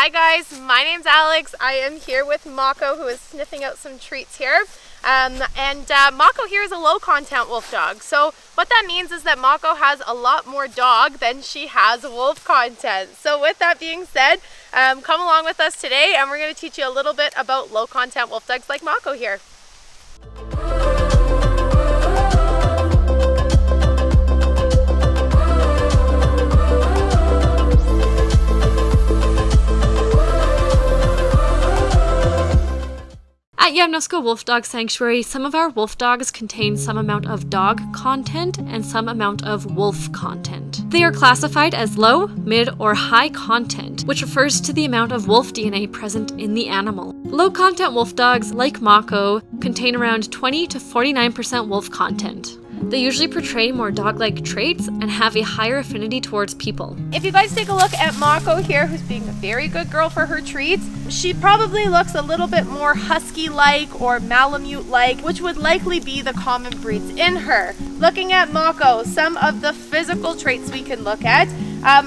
Hi guys, my name's Alex. I am here with Mawko, who is sniffing out some treats here. Mawko here is a low content wolf dog. So what that means is that Mawko has a lot more dog than she has wolf content. So with that being said, come along with us today and we're going to teach you a little bit about low content wolf dogs like Mawko here. At Yamnuska Wolfdog Sanctuary, some of our wolf dogs contain some amount of dog content and some amount of wolf content. They are classified as low, mid, or high content, which refers to the amount of wolf DNA present in the animal. Low content wolf dogs, like Mawko, contain around 20 to 49% wolf content. They usually portray more dog-like traits and have a higher affinity towards people. If you guys take a look at Mawko here, who's being a very good girl for her treats, she probably looks a little bit more husky-like or Malamute-like, which would likely be the common breeds in her. Looking at Mawko, some of the physical traits we can look at.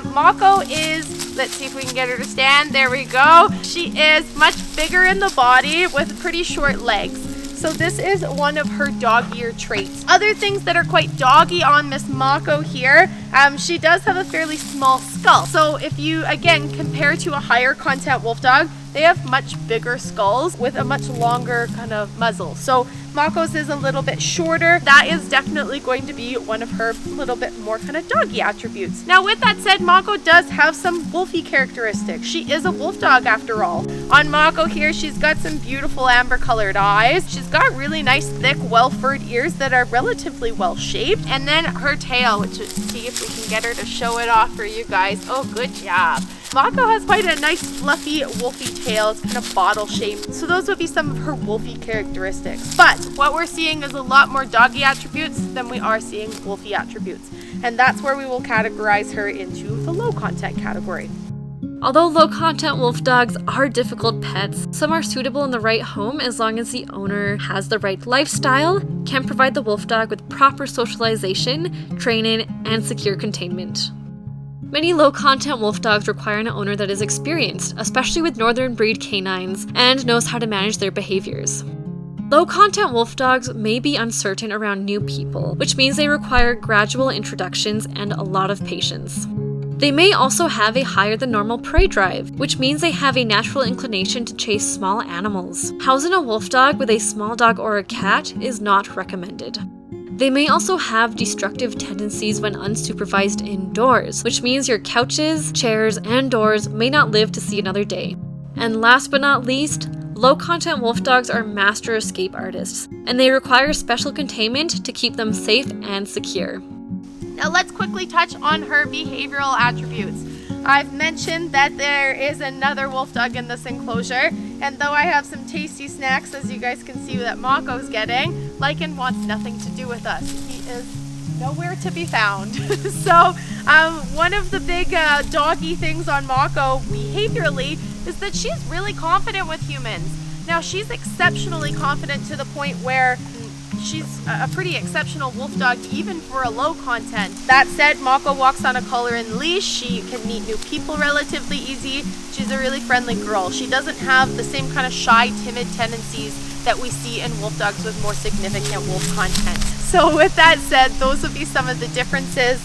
Mawko is, let's see if we can get her to stand, there we go. She is much bigger in the body with pretty short legs. So this is one of her dog-ear traits. Other things that are quite doggy on Miss Mawko here, she does have a fairly small skull. So if you, again, compare to a higher content wolf dog, they have much bigger skulls with a much longer kind of muzzle. So Mawko's is a little bit shorter. That is definitely going to be one of her little bit more kind of doggy attributes. Now with that said, Mawko does have some wolfy characteristics. She is a wolf dog after all. On Mawko here, she's got some beautiful amber colored eyes. She's got really nice thick well-furred ears that are relatively well shaped. And then her tail, which is, see if we can get her to show it off for you guys. Oh, good job. Mawko has quite a nice fluffy wolfy tail. It's kind of bottle shaped. So those would be some of her wolfy characteristics. But what we're seeing is a lot more doggy attributes than we are seeing wolfy attributes. And that's where we will categorize her into the low content category. Although low content wolf dogs are difficult pets, some are suitable in the right home as long as the owner has the right lifestyle, can provide the wolf dog with proper socialization, training, and secure containment. Many low-content wolf dogs require an owner that is experienced, especially with northern breed canines, and knows how to manage their behaviors. Low-content wolf dogs may be uncertain around new people, which means they require gradual introductions and a lot of patience. They may also have a higher than normal prey drive, which means they have a natural inclination to chase small animals. Housing a wolf dog with a small dog or a cat is not recommended. They may also have destructive tendencies when unsupervised indoors, which means your couches, chairs, and doors may not live to see another day. And last but not least, low-content wolf dogs are master escape artists, and they require special containment to keep them safe and secure. Now let's quickly touch on her behavioral attributes. I've mentioned that there is another wolf dog in this enclosure, and though I have some tasty snacks, as you guys can see that Mawko's getting, Lycan wants nothing to do with us. He is nowhere to be found. So one of the big doggy things on Mawko behaviorally is that she's really confident with humans. Now she's exceptionally confident to the point where she's a pretty exceptional wolf dog even for a low content. That said, Mawko walks on a collar and leash. She can meet new people relatively easy. She's a really friendly girl. She doesn't have the same kind of shy, timid tendencies that we see in wolf dogs with more significant wolf content. So with that said, those would be some of the differences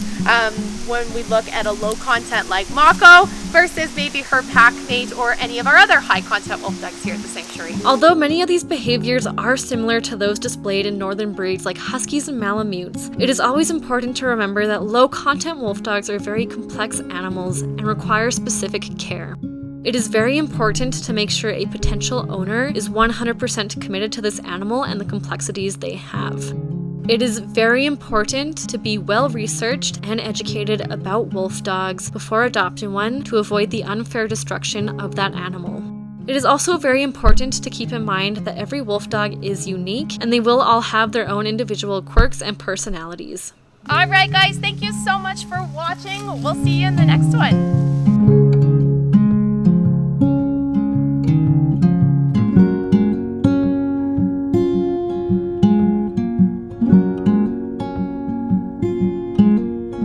when we look at a low content like Mawko versus maybe her pack mate or any of our other high content wolf dogs here at the sanctuary. Although many of these behaviors are similar to those displayed in northern breeds like huskies and malamutes, it is always important to remember that low content wolf dogs are very complex animals and require specific care. It is very important to make sure a potential owner is 100% committed to this animal and the complexities they have. It is very important to be well researched and educated about wolf dogs before adopting one to avoid the unfair destruction of that animal. It is also very important to keep in mind that every wolf dog is unique and they will all have their own individual quirks and personalities. Alright guys, thank you so much for watching. We'll see you in the next one.